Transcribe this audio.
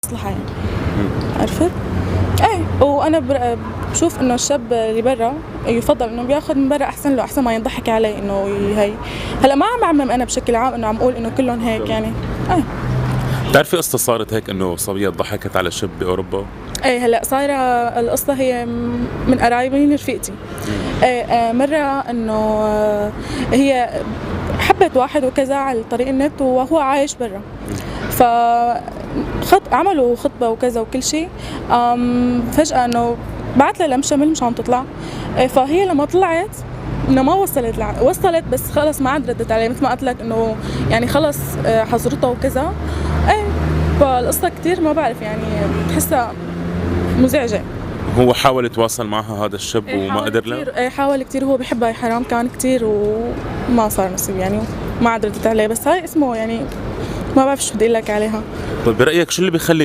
مصلحة يعني. عرفت؟ ايه، وانا بشوف انه الشاب اللي برا يفضل انه بياخذ من برا احسن له، احسن ما ينضحك عليه انه هي. هلا ما عم بعمم انا بشكل عام انه عم اقول انه كلهم هيك يعني. ايه بتعرفي قصة صارت هيك إنه صبية ضحكت على شاب بأوروبا؟ ايه، هلا صايرة القصة هي من قرايبي، من رفيقتي. ايه مرة انه هي حبت واحد وكذا على طريق النت وهو عايش برا، ف عملوا خطبة وكذا وكل شيء. فجأة انه بعت لها لمشمل مشان تطلع. فهي لما طلعت انه ما وصلت بس خلص ما عاد ردت عليه، مثل ما قلت لك انه يعني خلص حظرتها وكذا. ايه فالقصة كتير ما بعرف يعني بتحسها مزعجة. هو حاول يتواصل معها هذا الشاب وما قدر له؟ ايه حاول كتير، هو بحبها يا حرام كان كتير وما صار نصيب يعني، ما عاد ردت عليه. بس هاي اسمه يعني ما بعرف شو بدي اقول لك عليها. طيب برأيك شو اللي بيخلي